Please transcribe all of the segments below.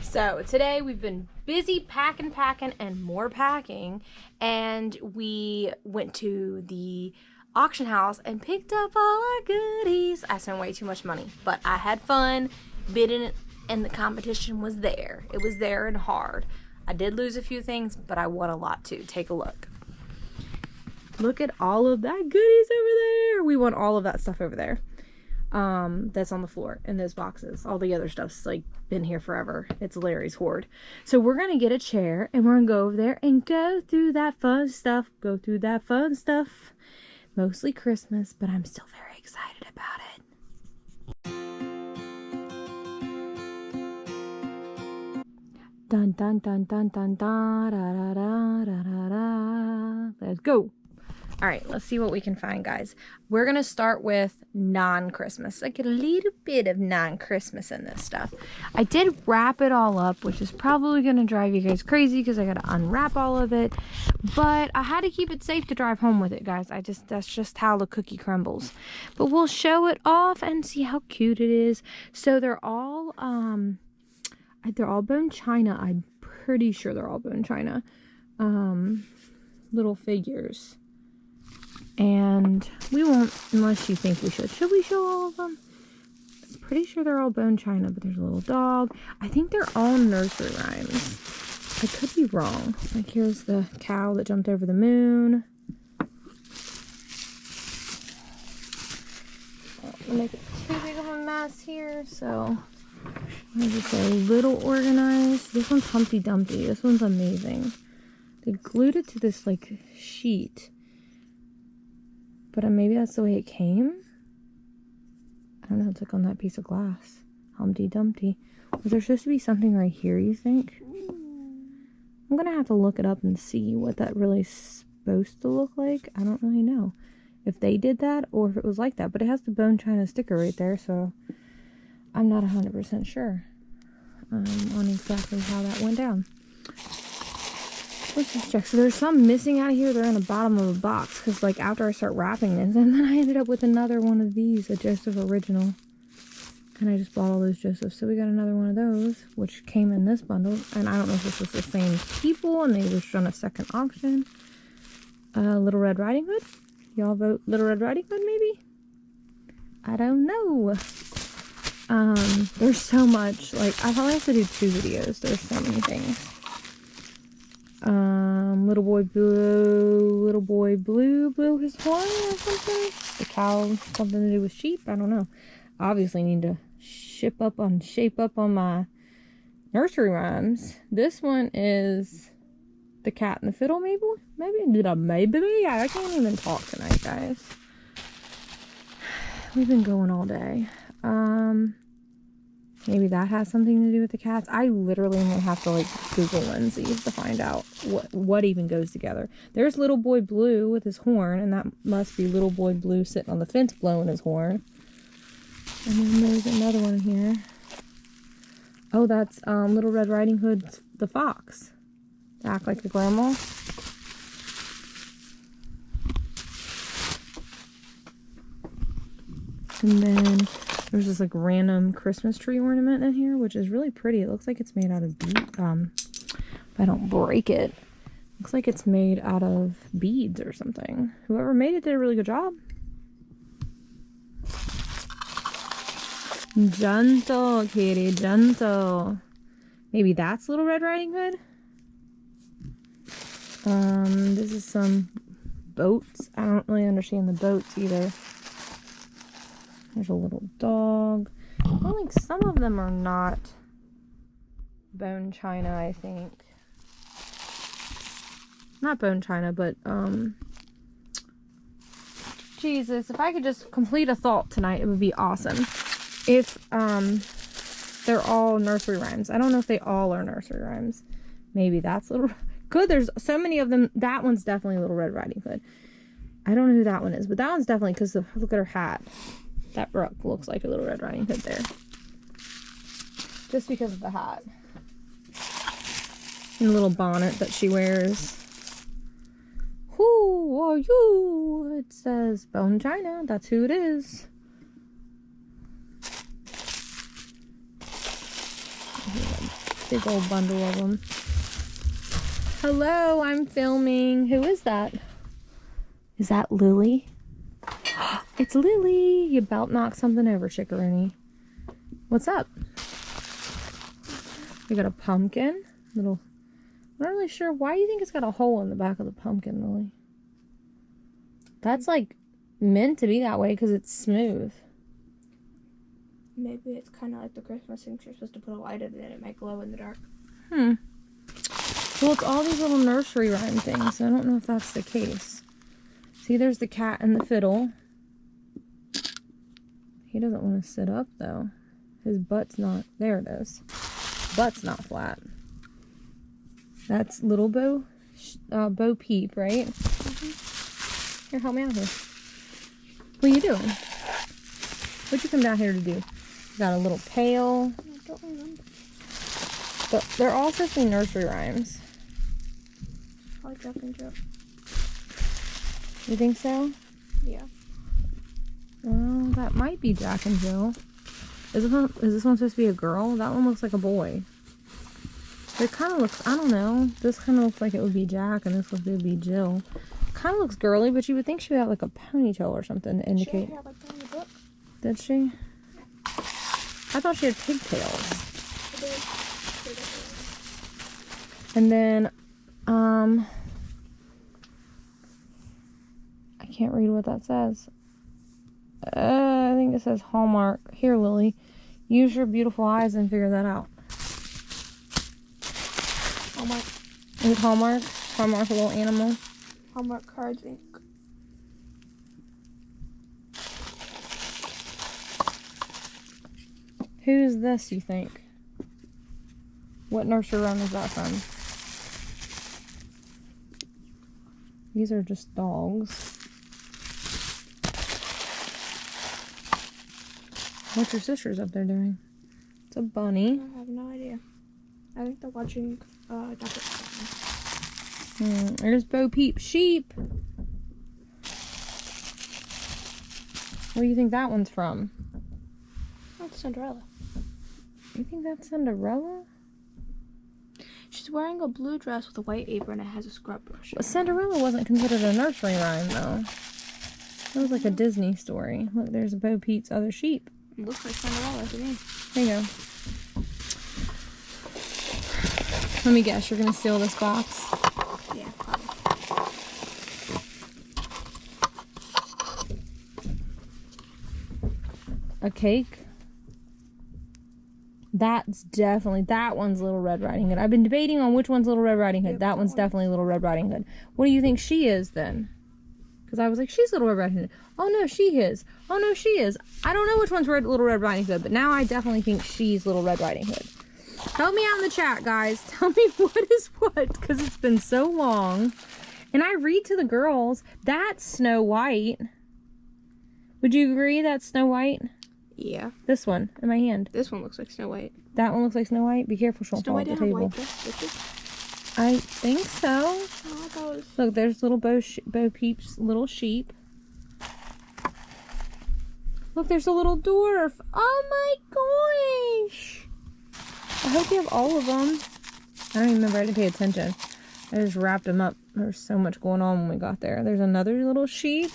So today we've been busy packing, and more packing, and we went to the auction house and picked up all our goodies. I spent way too much money, but I had fun bidding, and the competition was there. It was there and hard. I did lose a few things, but I won a lot too. Take a look. Look at all of that goodies over there. We won all of that stuff over there. That's on the floor in those boxes. All the other stuff's like been here forever. It's Larry's hoard. So we're gonna get a chair and we're gonna go over there and go through that fun stuff. Mostly Christmas, but I'm still very excited about it. Dun dun dun dun dun dun da da da da da da. Let's go. All right, let's see what we can find, guys. We're gonna start with non-Christmas. I get a little bit of non-Christmas in this stuff. I did wrap it all up, which is probably gonna drive you guys crazy because I gotta unwrap all of it. But I had to keep it safe to drive home with it, guys. That's just how the cookie crumbles. But we'll show it off and see how cute it is. So they're all bone china. I'm pretty sure they're all bone china. Little figures. And we won't, unless you think we should. Should we show all of them? I'm pretty sure they're all bone china, but there's a little dog. I think they're all nursery rhymes. I could be wrong. Like, here's the cow that jumped over the moon. I'll make it too big of a mess here, so I just say a little organized. This one's Humpty Dumpty. This one's amazing. They glued it to this, like, sheet. But maybe that's the way it came? I don't know, it's like on that piece of glass. Humpty Dumpty. Was there supposed to be something right here, you think? I'm gonna have to look it up and see what that really is supposed to look like. I don't really know if they did that or if it was like that. But it has the bone china sticker right there, so I'm not 100% sure on exactly how that went down. Let's just check. So there's some missing out of here. They're in the bottom of a box because, like, after I start wrapping this, and then I ended up with another one of these, a Joseph original, and I just bought all those Josephs. So we got another one of those, which came in this bundle, and I don't know if this was the same people and they just run a second auction. Little Red Riding Hood. Y'all vote Little Red Riding Hood, maybe? I don't know. There's so much. Like, I probably have to do 2 videos. There's so many things. Little boy blue blew his horn or something. The cow, something to do with sheep. I don't know. Obviously need to shape up on my nursery rhymes. This one is the cat and the fiddle, maybe. I can't even talk tonight, guys. We've been going all day. Maybe that has something to do with the cats. I literally am gonna have to, like, Google Lindsay's to find out what even goes together. There's Little Boy Blue with his horn, and that must be Little Boy Blue sitting on the fence blowing his horn. And then there's another one here. Oh, that's Little Red Riding Hood's the fox. Act like the grandma. And then there's this, like, random Christmas tree ornament in here, which is really pretty. It looks like it's made out of if I don't break it. Looks like it's made out of beads or something. Whoever made it did a really good job. Gentle, kitty, gentle. Maybe that's Little Red Riding Hood. This is some boats. I don't really understand the boats either. There's a little dog. I think some of them are not bone china, I think. Not bone china, but, Jesus, if I could just complete a thought tonight, it would be awesome. If, they're all nursery rhymes. I don't know if they all are nursery rhymes. Maybe that's Little... There's so many of them. That one's definitely Little Red Riding Hood. I don't know who that one is, but that one's definitely, because look at her hat. That Brooke looks like a Little Red Riding Hood there. Just because of the hat. And the little bonnet that she wears. Who are you? It says Bone China. That's who it is. Big old bundle of them. Hello, I'm filming. Who is that? Is that Lily? It's Lily. You about knocked something over, Chickaroonie. What's up? We got a pumpkin. Little. I'm not really sure. Why do you think it's got a hole in the back of the pumpkin, Lily? That's like meant to be that way because it's smooth. Maybe it's kind of like the Christmas things. You're supposed to put a light in it and it might glow in the dark. Well, it's all these little nursery rhyme things. So I don't know if that's the case. See, there's the cat and the fiddle. He doesn't want to sit up, though. His butt's not... There it is. Butt's not flat. That's little Bo Peep, right? Mm-hmm. Here, help me out here. What are you doing? What'd you come down here to do? You got a little pail. I don't remember. But they're all supposed to be nursery rhymes. Probably Jack and Jill. You think so? Yeah. Well, that might be Jack and Jill. Is this one supposed to be a girl? That one looks like a boy. It kind of looks, I don't know. This kind of looks like it would be Jack, and this would be Jill. Kind of looks girly, but you would think she would have like a ponytail or something to indicate. She had like that in the book. Did she? I thought she had pigtails. And then, I can't read what that says. I think it says Hallmark. Here, Lily, use your beautiful eyes and figure that out. Hallmark. Is it Hallmark? Hallmark's a little animal. Hallmark Cards Inc. Who's this, you think? What nursery rhyme is that from? These are just dogs. What's your sisters up there doing? It's a bunny. I have no idea. I think they're watching Dr. There's Bo Peep sheep. What do you think that one's from? That's Cinderella. You think that's Cinderella? She's wearing a blue dress with a white apron and has a scrub brush. But Cinderella wasn't considered a nursery rhyme, though. It was like a Disney story. Look, there's Bo Peep's other sheep. It looks like Cinderella to me. There you go. Let me guess, you're gonna steal this box? Yeah, probably. A cake? That's definitely, that one's Little Red Riding Hood. I've been debating on which one's Little Red Riding Hood. Yep, that one's definitely Little Red Riding Hood. What do you think she is then? Because I was like, she's Little Red Riding Hood. Oh no, she is. Oh no, she is. I don't know which one's Little Red Riding Hood, but now I definitely think she's Little Red Riding Hood. Help me out in the chat, guys. Tell me what is what, because it's been so long. And I read to the girls, that's Snow White. Would you agree that's Snow White? Yeah. This one in my hand. This one looks like Snow White. That one looks like Snow White. Be careful, she'll Snow fall White off the didn't table. have white bitches? I think so. Oh, I thought it was... Look, there's little Bo Peep's little sheep. Look, there's a little dwarf. Oh my gosh. I hope you have all of them. I don't even remember. I didn't pay attention. I just wrapped them up. There's so much going on when we got there. There's another little sheep.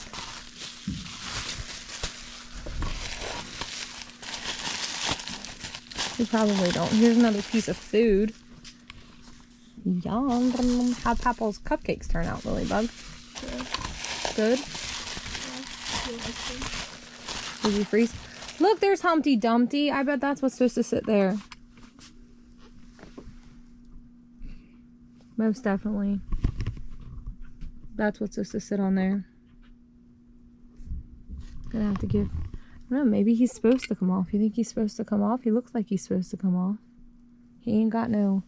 You probably don't. Here's another piece of food. Yum. How'd Papa's cupcakes turn out, Lilybug? Good. Did you freeze? Look, there's Humpty Dumpty. I bet that's what's supposed to sit there. Most definitely. That's what's supposed to sit on there. Gonna have to give... I don't know, maybe he's supposed to come off. You think he's supposed to come off? He looks like he's supposed to come off. He ain't got no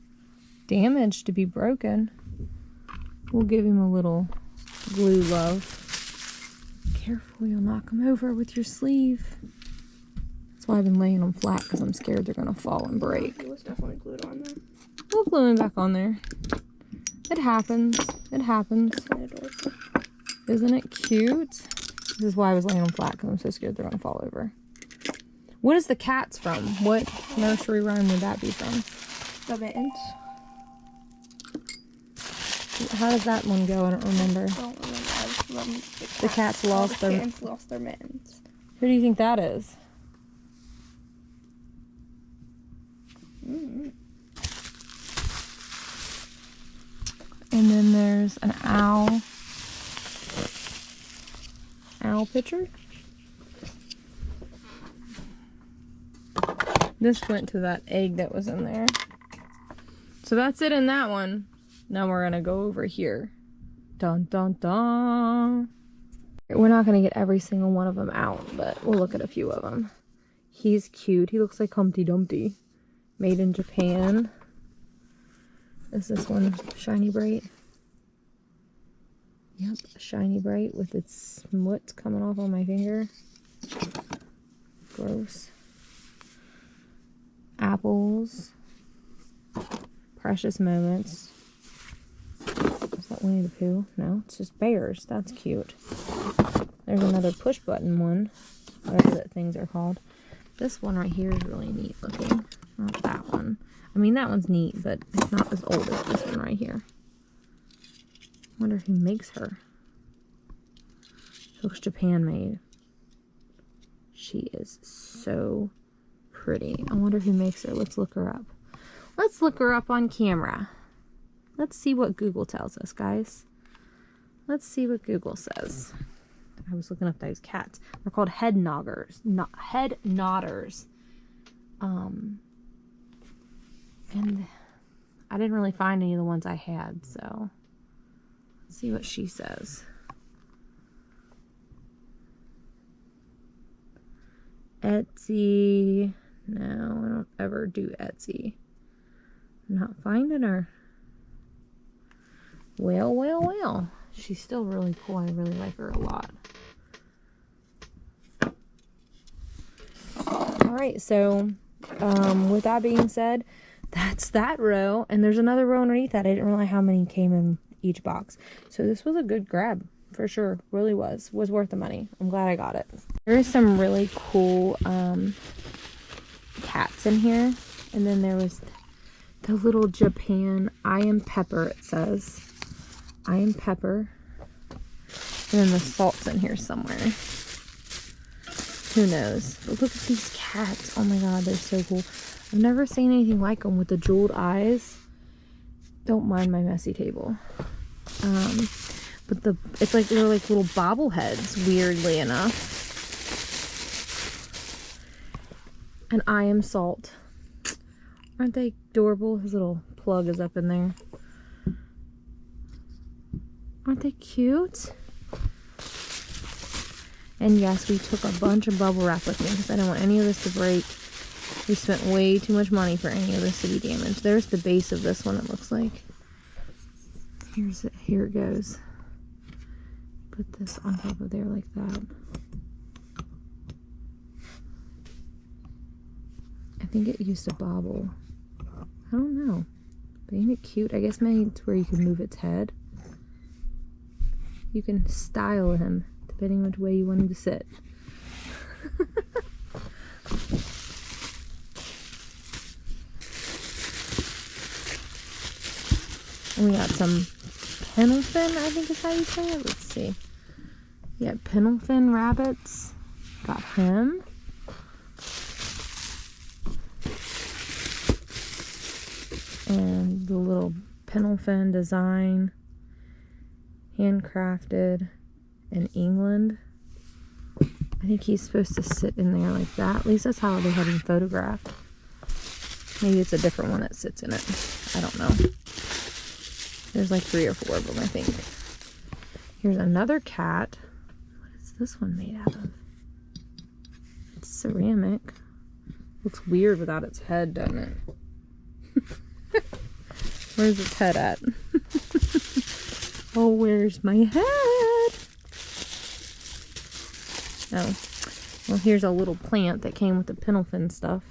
damage to be broken. We'll give him a little glue love. Careful, you'll knock him over with your sleeve. That's why I've been laying them flat, because I'm scared they're going to fall and break. It was definitely glued on there. We'll glue him back on there. It happens. It happens. Isn't it cute? This is why I was laying them flat, because I'm so scared they're going to fall over. What is the cats from? What nursery rhyme would that be from? The mittens. How does that one go? I don't remember. I don't remember. The cats lost their... kittens lost their mittens. Who do you think that is? Mm-hmm. And then there's an owl. Owl picture. This went to that egg that was in there. So that's it in that one. Now we're gonna go over here. Dun dun dun. We're not gonna get every single one of them out, but we'll look at a few of them. He's cute. He looks like Humpty Dumpty. Made in Japan. Is this one Shiny Bright? Yep, Shiny Bright with its smut coming off on my finger. Gross. Apples. Precious Moments. Is that Winnie the Pooh? No, it's just bears. That's cute. There's another push button one. Whatever that things are called. This one right here is really neat looking. Not that one. I mean, that one's neat, but it's not as old as this one right here. Wonder who makes her. Looks Japan made. She is so pretty. I wonder who makes her. Let's look her up. Let's look her up on camera. Let's see what Google tells us, guys. Let's see what Google says. I was looking up those cats. They're called head nodders. Head nodders. And I didn't really find any of the ones I had, so let's see what she says. Etsy. No, I don't ever do Etsy. I'm not finding her. Well, well, well. She's still really cool. I really like her a lot. Alright, so with that being said, that's that row. And there's another row underneath that. I didn't realize how many came in each box. So this was a good grab. For sure. Really was. Was worth the money. I'm glad I got it. There's some really cool cats in here. And then there was the little Japan I Am Pepper, it says. I Am Pepper. And then the salt's in here somewhere. Who knows? But look at these cats. Oh my god, they're so cool. I've never seen anything like them with the jeweled eyes. Don't mind my messy table. But it's like they're like little bobbleheads, weirdly enough. And I Am Salt. Aren't they adorable? His little plug is up in there. Aren't they cute? And yes, we took a bunch of bubble wrap with me because I don't want any of this to break. We spent way too much money for any of this to be damaged. There's the base of this one, it looks like. Here it goes. Put this on top of there like that. I think it used to bobble. I don't know. But ain't it cute? I guess maybe it's where you can move its head. You can style him depending on which way you want him to sit. And we got some Pendleton, I think is how you say it. Let's see. Yeah, Pendleton rabbits. Got him. And the little Pendleton design. Handcrafted in England. I think he's supposed to sit in there like that. At least that's how they had him photographed. Maybe it's a different one that sits in it. I don't know. There's like 3 or 4 of them, I think. Here's another cat. What is this one made out of? It's ceramic. Looks weird without its head, doesn't it? Where's its head at? Oh, where's my head? Oh. Well, here's a little plant that came with the Pendleton stuff.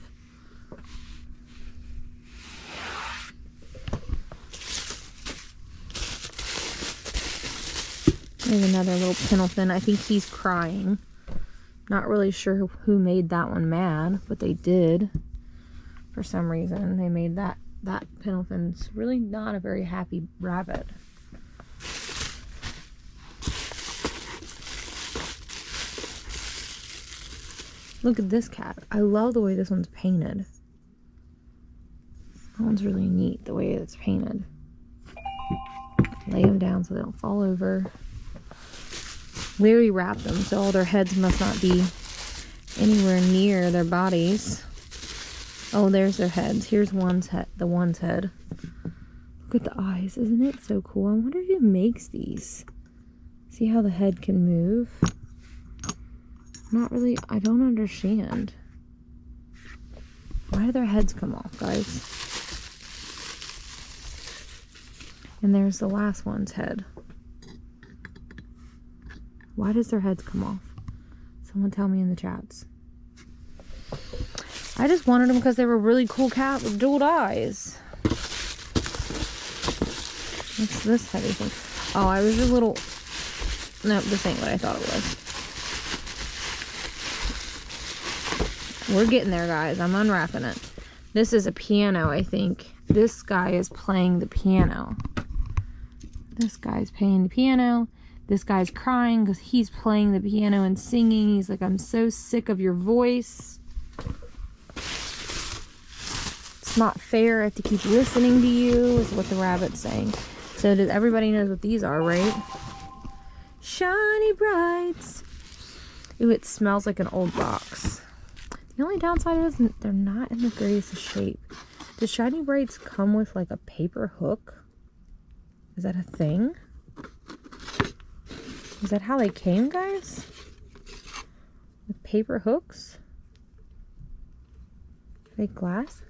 There's another little Pendleton. I think he's crying. Not really sure who made that one mad, but they did. For some reason, they made that that Pendleton's really not a very happy rabbit. Look at this cat. I love the way this one's painted. That one's really neat, the way it's painted. Lay them down so they don't fall over. Larry wrapped them, so all their heads must not be anywhere near their bodies. Oh, there's their heads. Here's one's head, the one's head. Look at the eyes. Isn't it so cool? I wonder who makes these. See how the head can move? Not really, I don't understand. Why do their heads come off, guys? And there's the last one's head. Why does their heads come off? Someone tell me in the chats. I just wanted them because they were a really cool cat with dual eyes. What's this heavy thing? Oh, I was a little... No, this ain't what I thought it was. We're getting there, guys. I'm unwrapping it. This is a piano, I think. This guy is playing the piano. This guy's playing the piano. This guy's crying because he's playing the piano and singing. He's like, I'm so sick of your voice. It's not fair. I have to keep listening to you, is what the rabbit's saying. So does everybody knows what these are, right? Shiny Brights. Ooh, it smells like an old box. The only downside is they're not in the greatest of shape. Does Shiny Brights come with like a paper hook? Is that a thing? Is that how they came, guys? With paper hooks? Are they glass?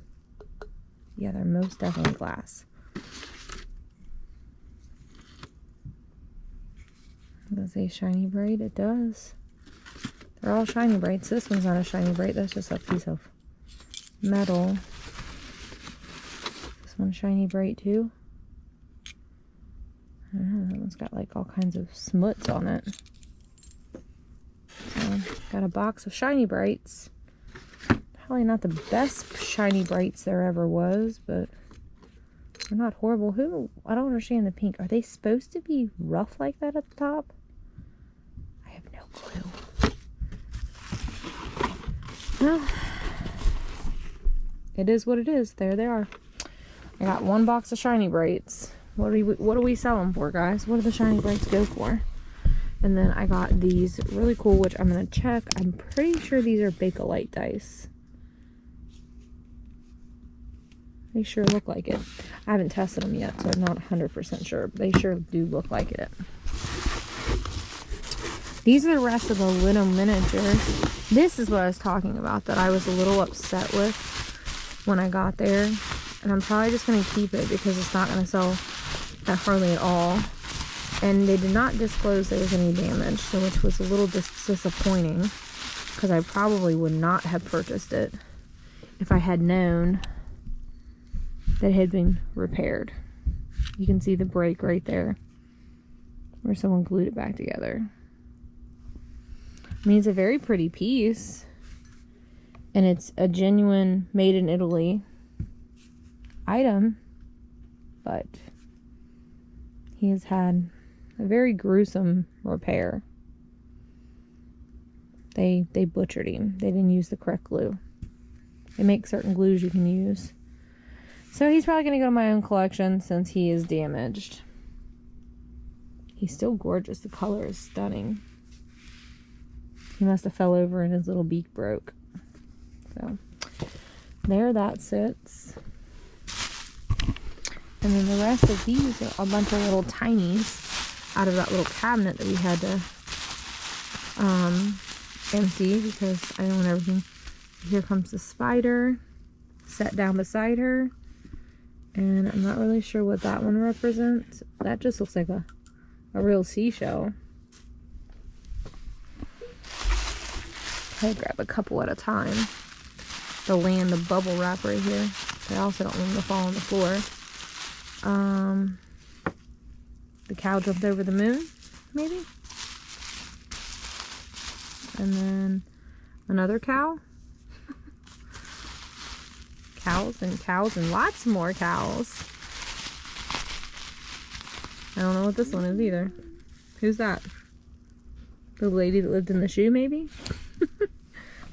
Yeah, they're most definitely glass. Does it say Shiny Bright? It does. They're all Shiny Brights. This one's not a Shiny Bright. That's just a piece of metal. This one's Shiny Bright too. I don't know. That one's got like all kinds of smuts on it. So, got a box of Shiny Brights. Probably not the best Shiny Brights there ever was, but they're not horrible. I don't understand the pink. Are they supposed to be rough like that at the top? I have no clue. Well, it is what it is. There they are. I got one box of Shiny Brights. What do we sell them for, guys? What do the Shiny Brights go for? And then I got these really cool, which I'm going to check. I'm pretty sure these are Bakelite dice. They sure look like it. I haven't tested them yet, so I'm not 100% sure. But they sure do look like it. These are the rest of the little miniatures. This is what I was talking about that I was a little upset with when I got there. And I'm probably just going to keep it because it's not going to sell that hardly at all. And they did not disclose there was any damage, so which was a little disappointing because I probably would not have purchased it if I had known that it had been repaired. You can see the break right there where someone glued it back together. I mean, it's a very pretty piece, and it's a genuine made in Italy item, but he has had a very gruesome repair. They butchered him. They didn't use the correct glue. They make certain glues you can use. So he's probably going to go to my own collection since he is damaged. He's still gorgeous. The color is stunning. He must have fell over and his little beak broke. So there that sits. And then the rest of these are a bunch of little tinies out of that little cabinet that we had to empty because I don't want everything. Here comes the spider set down beside her. And I'm not really sure what that one represents. That just looks like a real seashell. I grab a couple at a time. They'll land the bubble wrap right here. I also don't want them to fall on the floor. The cow jumped over the moon, maybe? And then another cow. Cows and lots more cows. I don't know what this one is either. Who's that? The lady that lived in the shoe, maybe?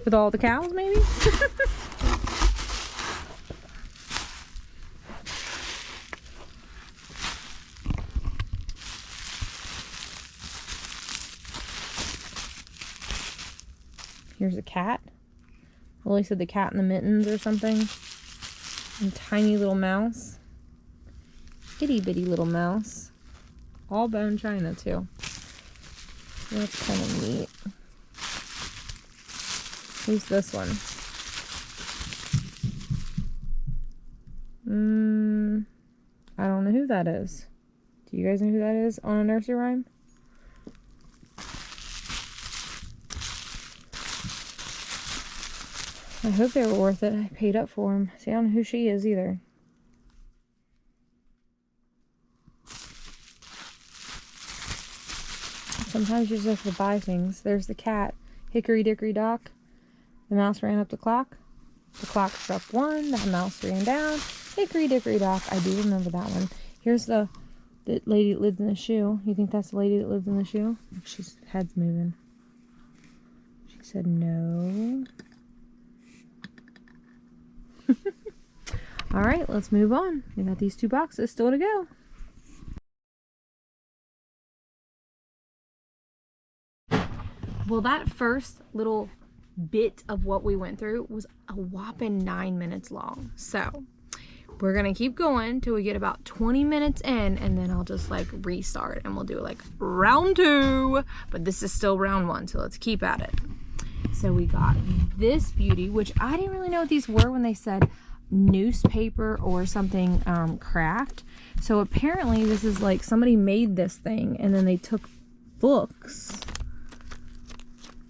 With all the cows, maybe? Here's a cat. Lily said the cat in the mittens or something. And tiny little mouse. Itty bitty little mouse. All bone china too. That's kind of neat. Who's this one? I don't know who that is. Do you guys know who that is on a nursery rhyme? I hope they were worth it. I paid up for them. See, I don't know who she is either. Sometimes you just have to buy things. There's the cat. Hickory dickory dock. The mouse ran up the clock. The clock struck 1. The mouse ran down. Hickory dickory dock. I do remember that one. Here's the lady that lived in the shoe. You think that's the lady that lived in the shoe? She's head's moving. She said no. All right, let's move on. We got these 2 boxes still to go. Well, that first little bit of what we went through was a whopping 9 minutes long. So we're gonna keep going till we get about 20 minutes in, and then I'll just like restart and we'll do like round 2. But this is still round 1, so let's keep at it. So we got this beauty, which I didn't really know what these were when they said newspaper or something craft. So apparently this is like somebody made this thing and then they took books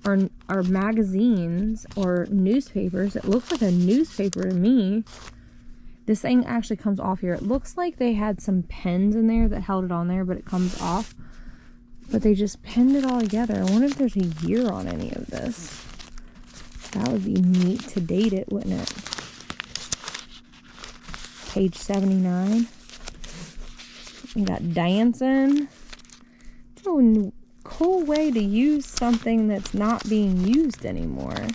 or magazines or newspapers. It looks like a newspaper to me. This thing actually comes off here. It looks like they had some pens in there that held it on there, but it comes off. But they just pinned it all together. I wonder if there's a year on any of this. That would be neat to date it, wouldn't it? Page 79. We got dancing. It's a cool way to use something that's not being used anymore.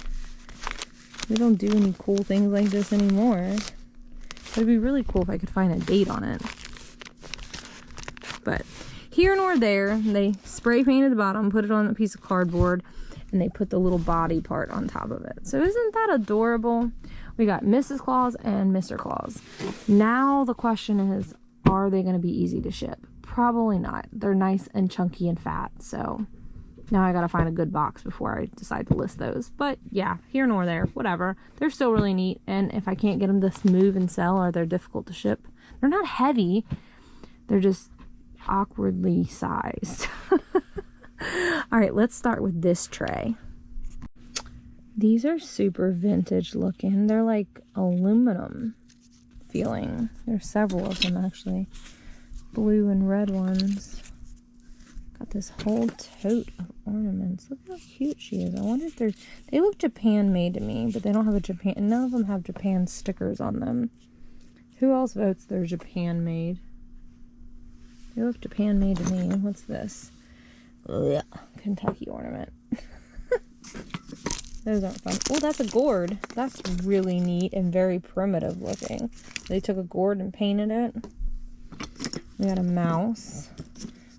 We don't do any cool things like this anymore. It'd be really cool if I could find a date on it. But here nor there, they spray painted the bottom, put it on a piece of cardboard, and they put the little body part on top of it. So isn't that adorable? We got Mrs. Claus and Mr. Claus. Now the question is, are they going to be easy to ship? Probably not. They're nice and chunky and fat, so now I gotta find a good box before I decide to list those. But yeah, here nor there, whatever. They're still really neat, and if I can't get them to move and sell, or they're difficult to ship, they're not heavy. They're just awkwardly sized. All right, let's start with this tray. These are super vintage looking. They're like aluminum feeling. There's several of them actually. Blue and red ones. Got this whole tote of ornaments. Look how cute she is. I wonder if they look Japan made to me, but they don't have a Japan, none of them have Japan stickers on them. Who else votes they're Japan made? They look Japan made to me. What's this? Ugh, Kentucky ornament. Those aren't fun. Oh, that's a gourd. That's really neat and very primitive looking. They took a gourd and painted it. We got a mouse.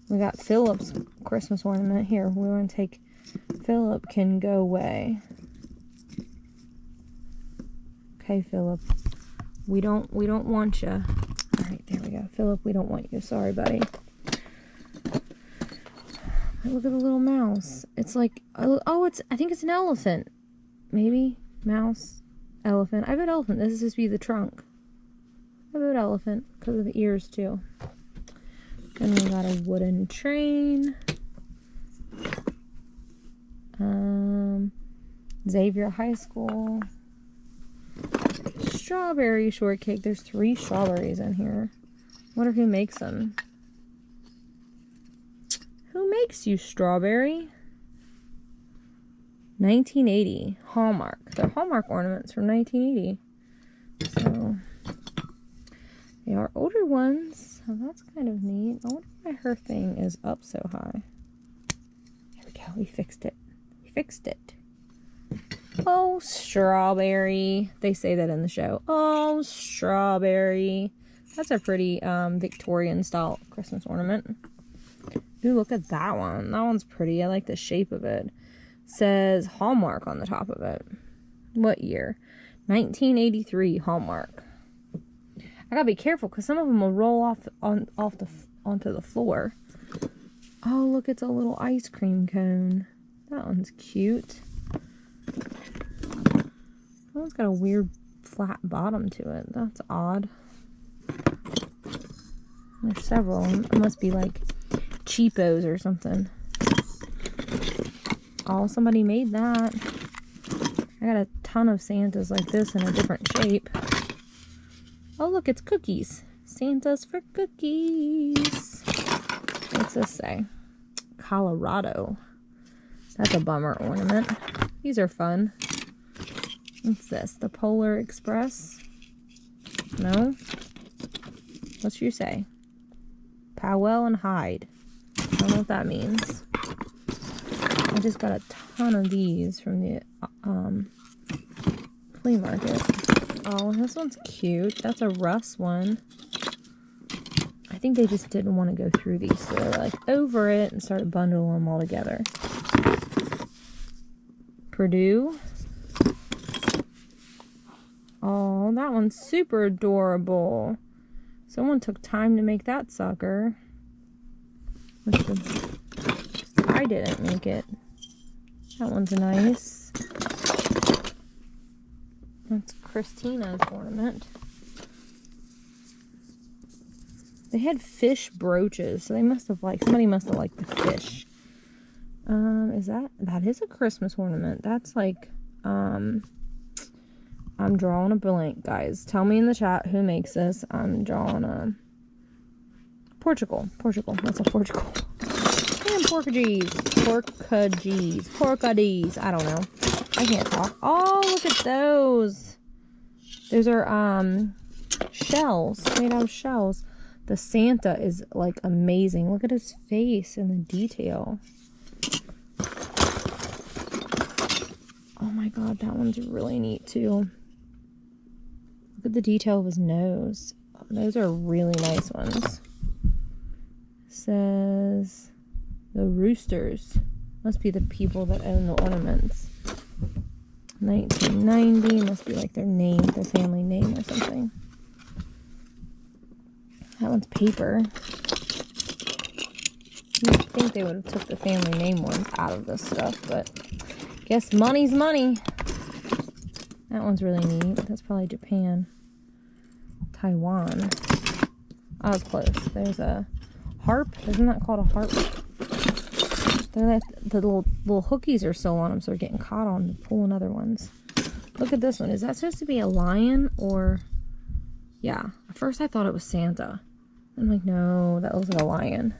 We got Philip's Christmas ornament. Here, we want to take Philip can go away. Okay, Philip. We don't want you. All right, there we go. Philip, we don't want you. Sorry, buddy. Look at the little mouse. It's like, oh, I think it's an elephant. Maybe mouse, elephant. I bet elephant. This is supposed to be the trunk. I bet elephant because of the ears too. And we got a wooden train. Xavier High School. Strawberry shortcake. There's 3 strawberries in here. Wonder who makes them. Who makes you strawberry? 1980. Hallmark. They're Hallmark ornaments from 1980. So they are older ones, so that's kind of neat. I wonder why her thing is up so high. There we go, we fixed it. We fixed it. Oh, strawberry. They say that in the show. Oh, strawberry. That's a pretty Victorian style Christmas ornament. Ooh, look at that one. That one's pretty. I like the shape of it. It says Hallmark on the top of it. What year? 1983 Hallmark. I gotta be careful because some of them will roll off onto the floor. Oh, look, it's a little ice cream cone. That one's cute. That one's got a weird flat bottom to it. That's odd. There's several. It must be like cheapos or something. Oh, somebody made that. I got a ton of Santas like this in a different shape. Oh, look, it's cookies. Santa's for cookies. What's this say? Colorado. That's a bummer ornament. These are fun. What's this? The Polar Express? No? What's you say? Powell and Hyde. I don't know what that means. I just got a ton of these from the flea market. Oh, this one's cute. That's a Russ one. I think they just didn't want to go through these, so they were like over it and started bundling them all together. Purdue. Oh, that one's super adorable. Someone took time to make that sucker. I didn't make it. That one's nice. That's Christina's ornament. They had fish brooches, so they must have somebody must have liked the fish. That is a Christmas ornament. That's like, I'm drawing a blank, guys. Tell me in the chat who makes this. I'm drawing a Portugal. That's a Portugal. And porcadese. I don't know. I can't talk. Oh, look at those. Those are shells, made out of shells. The Santa is like amazing. Look at his face and the detail. Oh my god, that one's really neat too. Look at the detail of his nose. Those are really nice ones. Says the Roosters. Must be the people that own the ornaments. 1990. Must be like their name, their family name or something. That one's paper. You'd think they would have took the family name ones out of this stuff, but guess money's money. That one's really neat. That's probably Japan. Taiwan. I was close. There's a harp. Isn't that called a harp? They're like, the little hookies are still on them, so they're getting caught on pulling other ones. Look at this one. Is that supposed to be a lion or... Yeah. At first I thought it was Santa. I'm like, no, that looks like a lion.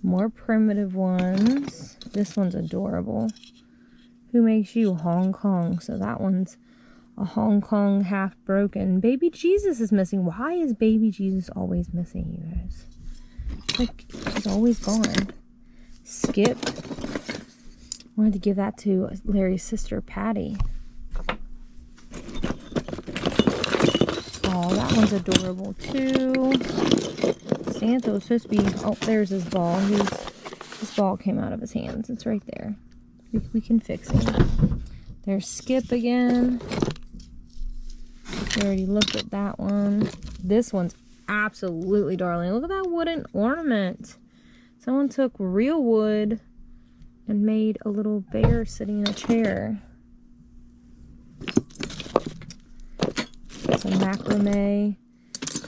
More primitive ones. This one's adorable. Who makes you? Hong Kong. So that one's a Hong Kong half broken. Baby Jesus is missing. Why is baby Jesus always missing, you guys? It's like he's always gone. Skip. Wanted to give that to Larry's sister, Patty. Oh, that one's adorable too. Santa was supposed to be... Oh, there's his ball. His ball came out of his hands. It's right there. We can fix it. There's Skip again. We already looked at that one. This one's absolutely darling. Look at that wooden ornament. Someone took real wood and made a little bear sitting in a chair. Some macrame,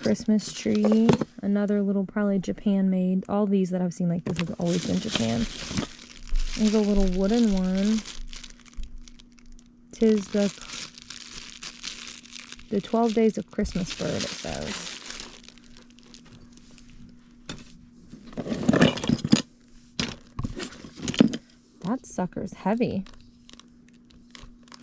Christmas tree, another little probably Japan made. All these that I've seen like this have always been Japan. There's a little wooden one. 'Tis the 12 Days of Christmas bird, it says. That sucker's heavy.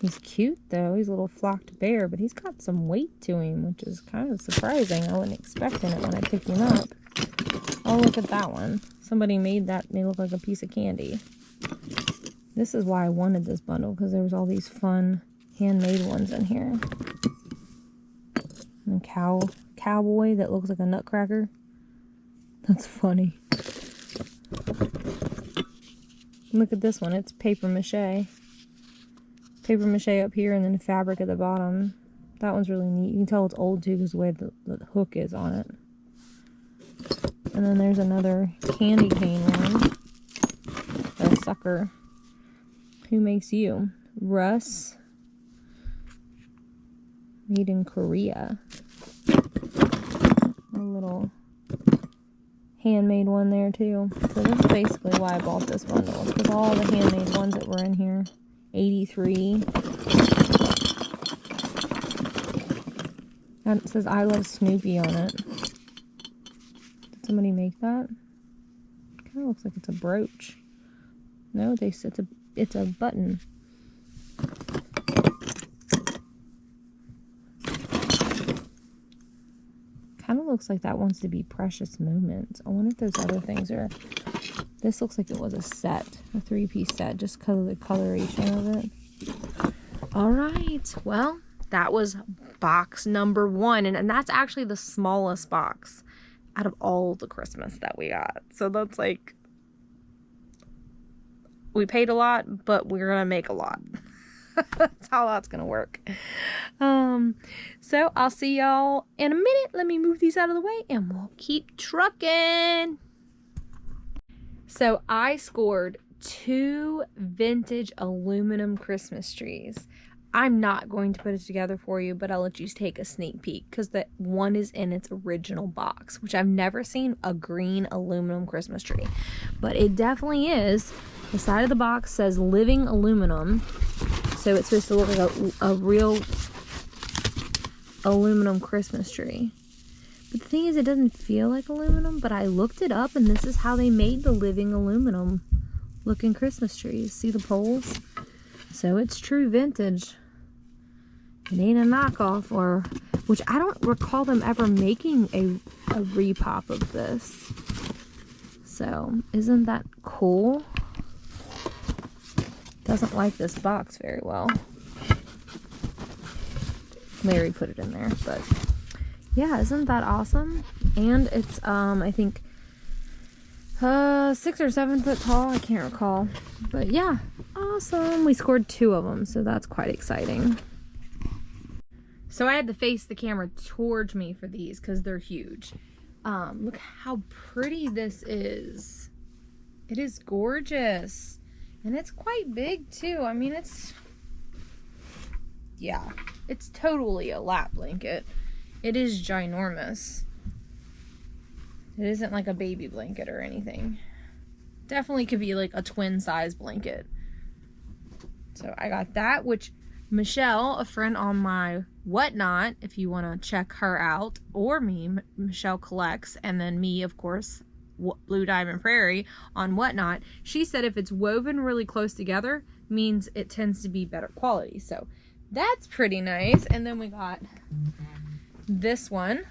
He's cute though. He's a little flocked bear, but he's got some weight to him, which is kind of surprising. I wasn't expecting it when I picked him up. Oh, look at that one. Somebody made that may look like a piece of candy. This is why I wanted this bundle, because there was all these fun handmade ones in here. And cowboy that looks like a nutcracker. That's funny. Look at this one. It's paper mache. Paper mache up here and then fabric at the bottom. That one's really neat. You can tell it's old too because the way the hook is on it. And then there's another candy cane one. A sucker. Who makes you? Russ. Made in Korea. A little handmade one there too. So this is basically why I bought this bundle. It's because all the handmade ones that were in here. 83. And it says I love Snoopy on it. Did somebody make that? Kind of looks like it's a brooch. No, they said it's a button. Kind of looks like that wants to be Precious Moments. I wonder if those other things are... This looks like it was a set, a 3-piece set, just because of the coloration of it. All right, well, that was box number 1, and that's actually the smallest box out of all the Christmas that we got. So that's like, we paid a lot, but we're gonna make a lot. That's how that's gonna work. So I'll see y'all in a minute. Let me move these out of the way, and we'll keep trucking. So I scored 2 vintage aluminum Christmas trees. I'm not going to put it together for you, but I'll let you take a sneak peek because that one is in its original box, which I've never seen a green aluminum Christmas tree. But it definitely is. The side of the box says living aluminum. So it's supposed to look like a real aluminum Christmas tree. But the thing is, it doesn't feel like aluminum, but I looked it up and this is how they made the living aluminum looking Christmas trees. See the poles? So it's true vintage. It ain't a knockoff, or which I don't recall them ever making a repop of this. So isn't that cool? Doesn't like this box very well. Larry put it in there, but yeah, isn't that awesome? And it's I think 6 or 7 foot tall, I can't recall, but yeah, awesome. We scored 2 of them, so that's quite exciting. So I had to face the camera towards me for these because they're huge. Look how pretty this is. It is gorgeous, and it's quite big too. I mean, it's totally a lap blanket. It is ginormous. It isn't like a baby blanket or anything. Definitely could be like a twin size blanket. So I got that, which Michelle, a friend on my Whatnot, if you want to check her out, or me, Michelle Collects, and then me, of course, Blue Diamond Prairie on Whatnot, she said if it's woven really close together, means it tends to be better quality. So that's pretty nice. And then we got this one,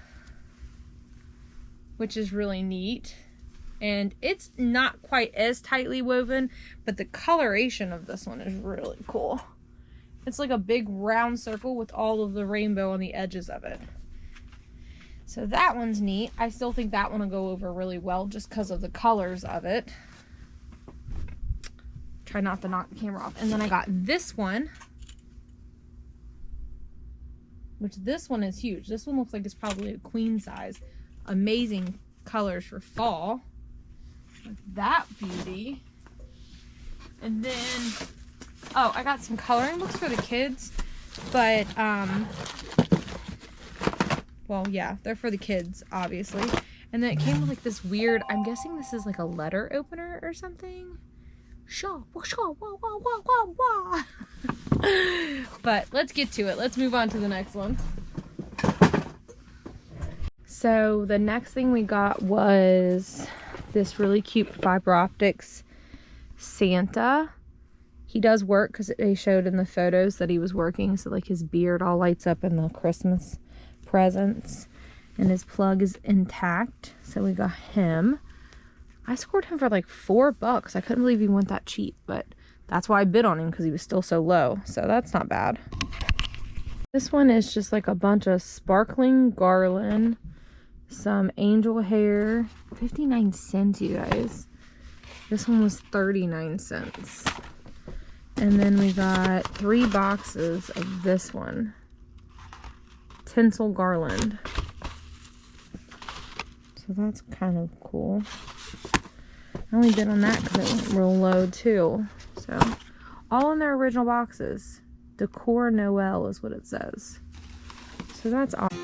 which is really neat, and it's not quite as tightly woven, but the coloration of this one is really cool. It's like a big round circle with all of the rainbow on the edges of it. So that one's neat. I still think that one will go over really well just because of the colors of it. Try not to knock the camera off. And then I got this one, which this one is huge. This one looks like it's probably a queen size. Amazing colors for fall. Like that beauty. And then, oh, I got some coloring books for the kids, but well, yeah, they're for the kids, obviously. And then it came with like this weird, I'm guessing this is like a letter opener or something. But let's get to it. Let's move on to the next one. So the next thing we got was this really cute fiber optics Santa. He does work because they showed in the photos that he was working. So like his beard all lights up in the Christmas presents. And his plug is intact. So we got him. I scored him for like $4. I couldn't believe he went that cheap. But that's why I bid on him, because he was still so low. So that's not bad. This one is just like a bunch of sparkling garland. Some angel hair. 59 cents, you guys. This one was 39 cents. And then we got 3 boxes of this one. Tinsel garland. So that's kind of cool. I only bid on that because it went real low too. So, all in their original boxes. Decor Noel is what it says. So that's awesome.